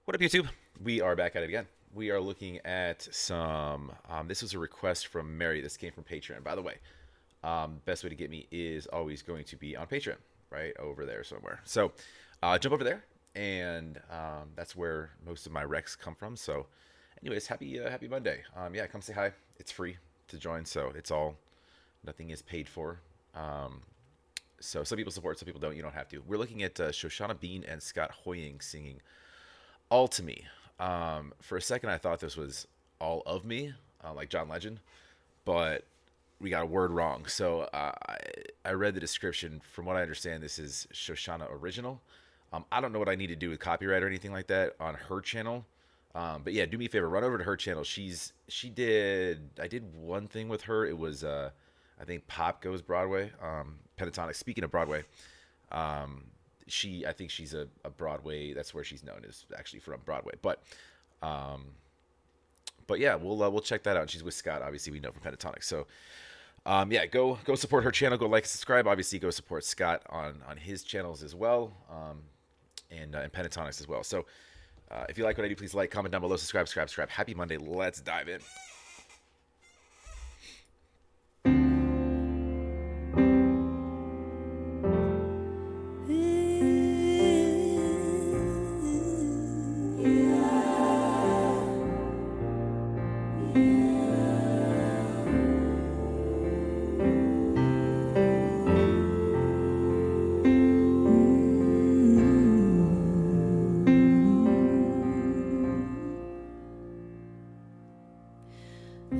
What up, YouTube? We are back at it again. We are looking at some. This was a request from Mary. This came from Patreon. By the way, best way to get me is always going to be on Patreon, right over there somewhere. So jump over there, and that's where most of my recs come from. So, anyways, happy Monday. Yeah, come say hi. It's free to join, so it's all. Nothing is paid for. So some people support, some people don't. You don't have to. We're looking at Shoshana Bean and Scott Hoying singing "All to Me." For a second, I thought this was "All of Me," like John Legend, but we got a word wrong. So I read the description. From what I understand, this is Shoshana original. I don't know what I need to do with copyright or anything like that on her channel. But yeah, do me a favor, run over to her channel. I did one thing with her. It was I think Pop Goes Broadway. Pentatonic. Speaking of Broadway, I think she's a Broadway. That's where she's known, is actually from Broadway. But yeah, we'll check that out. She's with Scott, obviously we know from Pentatonic. So yeah, go support her channel. Go like, subscribe. Obviously, go support Scott on his channels as well, and Pentatonics as well. So if you like what I do, please like, comment down below, subscribe. Happy Monday. Let's dive in.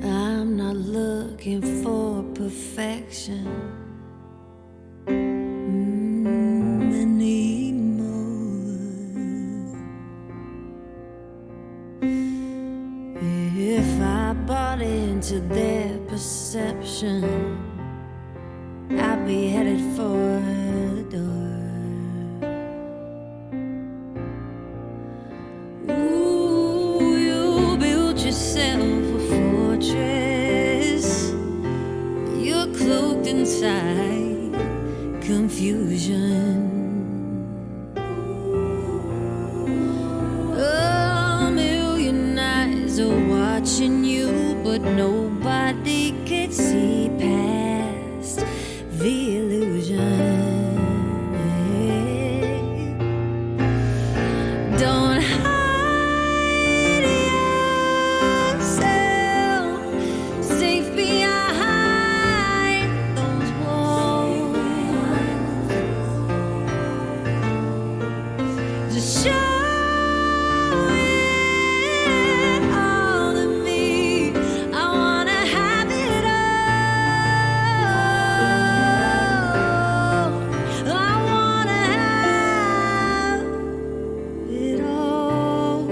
I'm not looking for perfection anymore. If I bought into their perception, I'd be headed for the door. Ooh, you built yourself a fortress. You're cloaked inside confusion. A million eyes are watching you, but nobody can see past the illusion. Don't hide yourself safe behind those walls. Just show it all to me. I wanna have it all. I wanna have it all.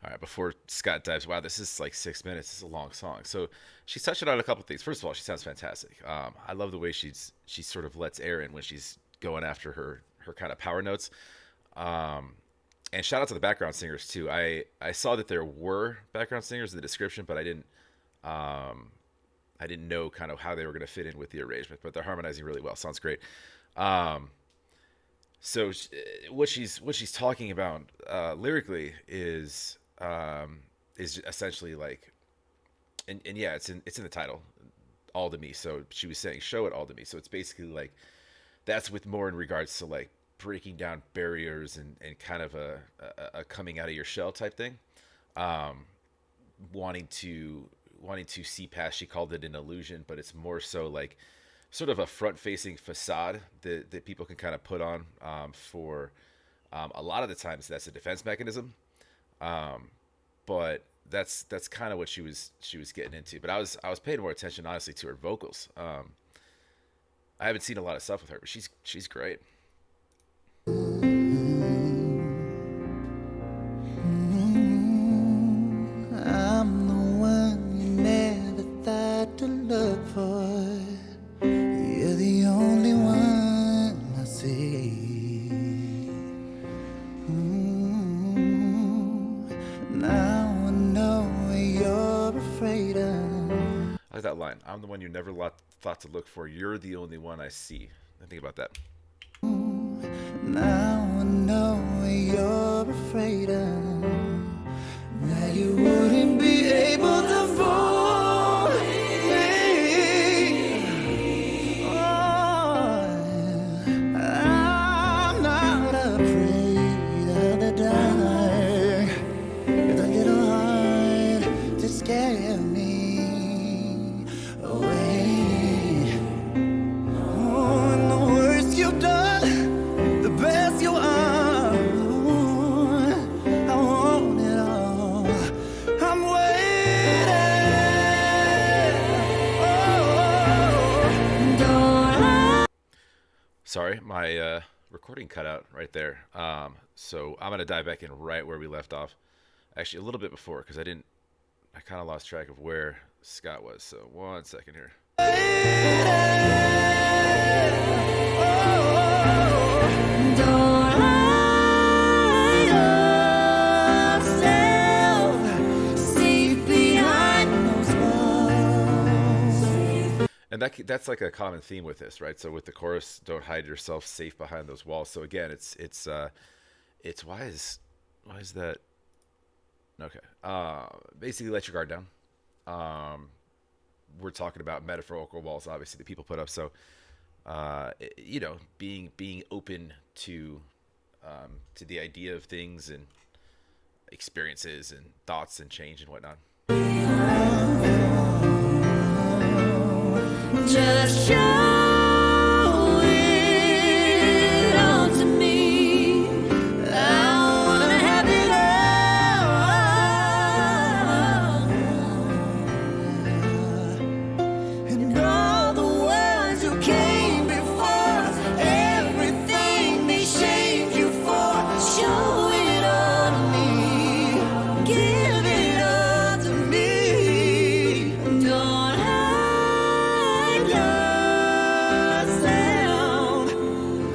All right, before Scott dives, wow, this is like 6 minutes. This is a long song. So she's touching on a couple things. First of all, she sounds fantastic. I love the way she sort of lets air in when she's going after her kind of power notes. And shout out to the background singers too. I saw that there were background singers in the description, but I didn't know kind of how they were going to fit in with the arrangement. But they're harmonizing really well. Sounds great. So what she's talking about lyrically is essentially like, and yeah, it's in the title, all to me. So she was saying, show it all to me. So it's basically like, that's with more in regards to like breaking down barriers and kind of a coming out of your shell type thing. Wanting to see past, she called it an illusion, but it's more so like sort of a front-facing facade that people can kind of put on for a lot of the times that's a defense mechanism. But that's kind of what she was getting into. But I was paying more attention honestly to her vocals. I haven't seen a lot of stuff with her, but she's great. I'm the one you never thought to look for. You're the only one I see. Now I know what you're afraid of. I like that line. I'm the one you never thought to look for. You're the only one I see. Think about that. Now I know what you're afraid of. That you wouldn't be able to fool me. Oh, I'm not afraid of the dark. It's a little hard to scare me away. Oh, and the worst you've done, the best you are. I want it all. I'm waiting. Oh, don't Sorry, my recording cut out right there. So I'm gonna dive back in right where we left off. Actually, a little bit before because I kind of lost track of where Scott was. So 1 second here. don't hide yourself. Safe behind those walls. And that's like a common theme with this, right? So with the chorus, "Don't hide yourself safe behind those walls." So again, it's why is that okay? Basically, let your guard down. We're talking about metaphorical walls, obviously, that people put up. So being open to the idea of things and experiences and thoughts and change and whatnot. Just show it all to me. I wanna have it all. And all the words you came before, everything they shamed you for, show it all to me. Give it all to me. Don't hide yourself.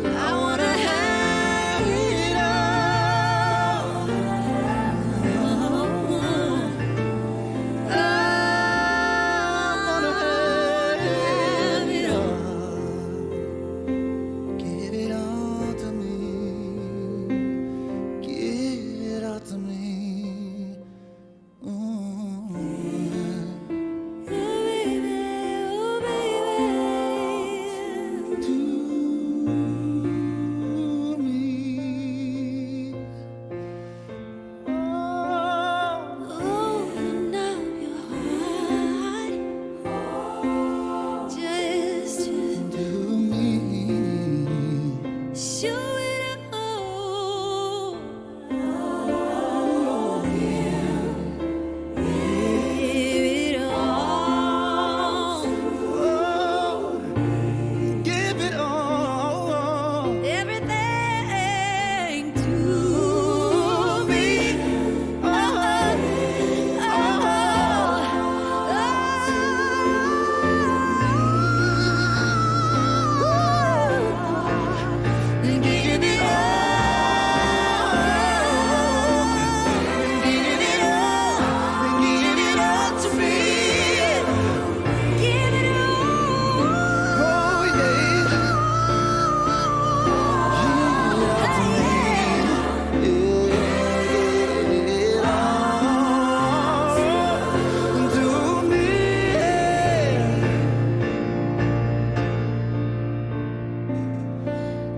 I wanna have it all. I wanna have it all. Give it all to me. Give it all to me. Ooh. Baby, oh baby. To me. Oh. Open up your heart. Just To me. show it all. Give it all. Oh, give it all. Everything to me. Oh, Give it all. Give it all. Give it all to me. give it all. Oh yeah. Give it all to me.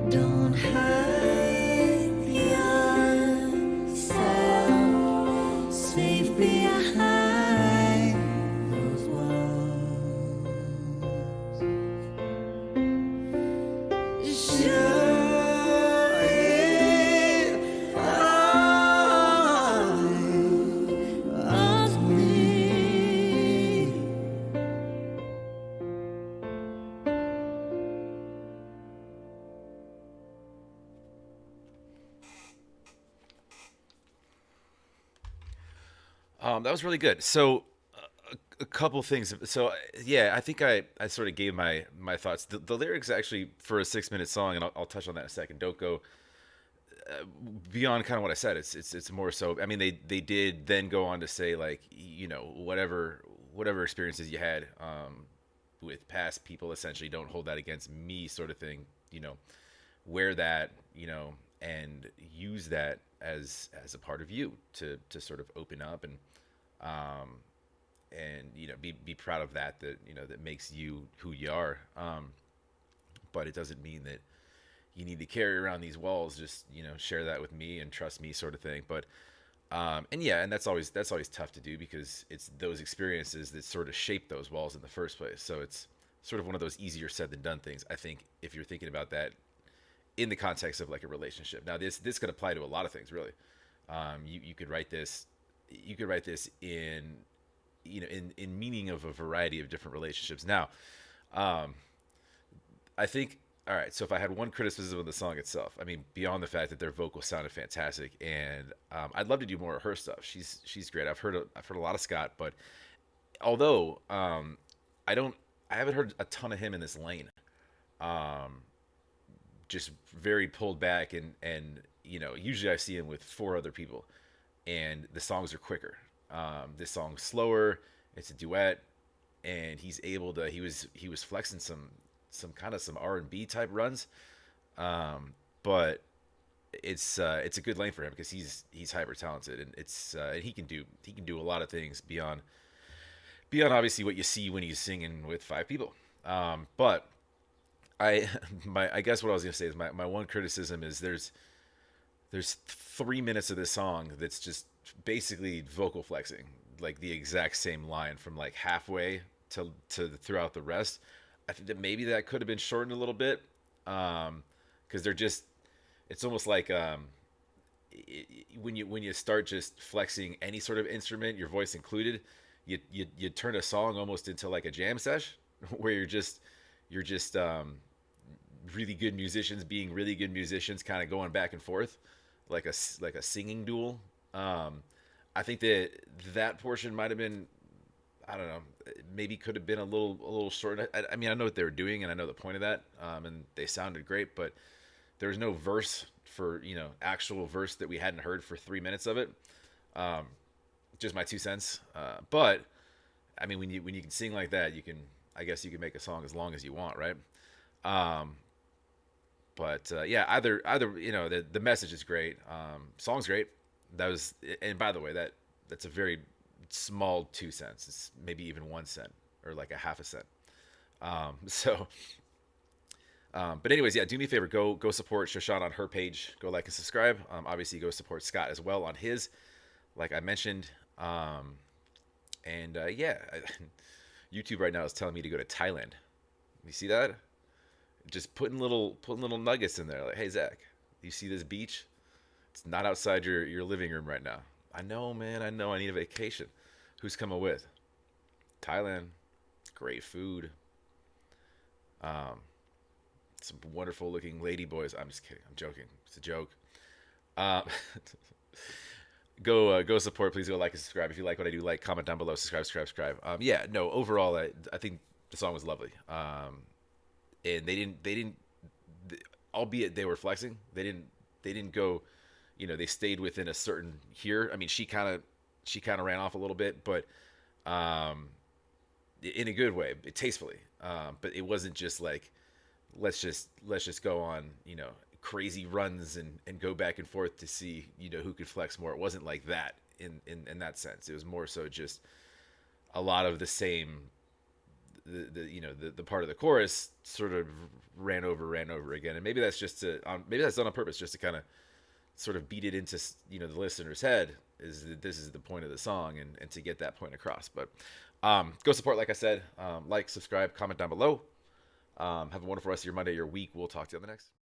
Don't hide yourself safe behind those walls. Show it all to me. That was really good. So, a couple things. So, yeah, I think I sort of gave my thoughts. The lyrics actually for a 6 minute song, and I'll touch on that in a second. Don't go beyond kind of what I said. It's more so. I mean, they did then go on to say like whatever experiences you had with past people, essentially don't hold that against me, sort of thing. you know, wear that, and use that as a part of you to sort of open up um, and be proud of that that makes you who you are. But it doesn't mean that you need to carry around these walls. Just share that with me and trust me, sort of thing. But and yeah, and that's always tough to do because it's those experiences that sort of shape those walls in the first place. So it's sort of one of those easier said than done things. I think if you're thinking about that in the context of like a relationship. Now this could apply to a lot of things really. You could write this in in meaning of a variety of different relationships. Now, um, I think all right. So if I had one criticism of the song itself, I mean, beyond the fact that their vocals sounded fantastic, and I'd love to do more of her stuff. She's great. I've heard a lot of Scott, but although I don't I haven't heard a ton of him in this lane. Um, just very pulled back, and usually I see him with four other people, and the songs are quicker. This song's slower. It's a duet, and he's able to. He was flexing some R&B type runs, but it's a good lane for him because he's hyper talented, and and he can do a lot of things beyond obviously what you see when he's singing with five people. But I guess what I was gonna say is my one criticism is there's 3 minutes of this song that's just basically vocal flexing, like the exact same line from like halfway to throughout the rest. I think that maybe that could have been shortened a little bit, because they're just it's almost like when you start just flexing any sort of instrument, your voice included, you turn a song almost into like a jam sesh where you're just really good musicians being really good musicians, kind of going back and forth, like a singing duel. I think that portion might have been, I don't know, maybe could have been a little short. I mean, I know what they were doing, and I know the point of that, and they sounded great, but there was no verse for actual verse that we hadn't heard for 3 minutes of it. Um, just my 2 cents. But I mean, when you can sing like that, I guess you can make a song as long as you want, right? Um, but yeah, either the message is great, song's great. That was, and by the way, that's a very small 2 cents. It's maybe even 1 cent or like a half a cent. So, but anyways, yeah, do me a favor, go support Shoshana on her page. Go like and subscribe. Obviously, go support Scott as well on his, like I mentioned. And yeah, YouTube right now is telling me to go to Thailand. You see that? Just putting little nuggets in there. Like, hey Zach, you see this beach? It's not outside your living room right now. I know, man. I know. I need a vacation. Who's coming with? Thailand. Great food. Um, some wonderful looking lady boys. I'm just kidding. I'm joking. It's a joke. Um, go support. Please go like and subscribe if you like what I do. Like, comment down below. Subscribe. Yeah. No. Overall, I think the song was lovely. And they didn't, albeit they were flexing. They didn't go. They stayed within a certain here. I mean, she kind of ran off a little bit, but um, in a good way, tastefully. But it wasn't just like let's just go on crazy runs and go back and forth to see who could flex more. It wasn't like that in that sense. It was more so just a lot of the same. The part of the chorus sort of ran over again, and maybe that's maybe that's done on purpose, just to kind of sort of beat it into the listener's head, is that this is the point of the song, and to get that point across. But go support, like I said. Like, subscribe, comment down below. Have a wonderful rest of your Monday, your week. We'll talk to you on the next.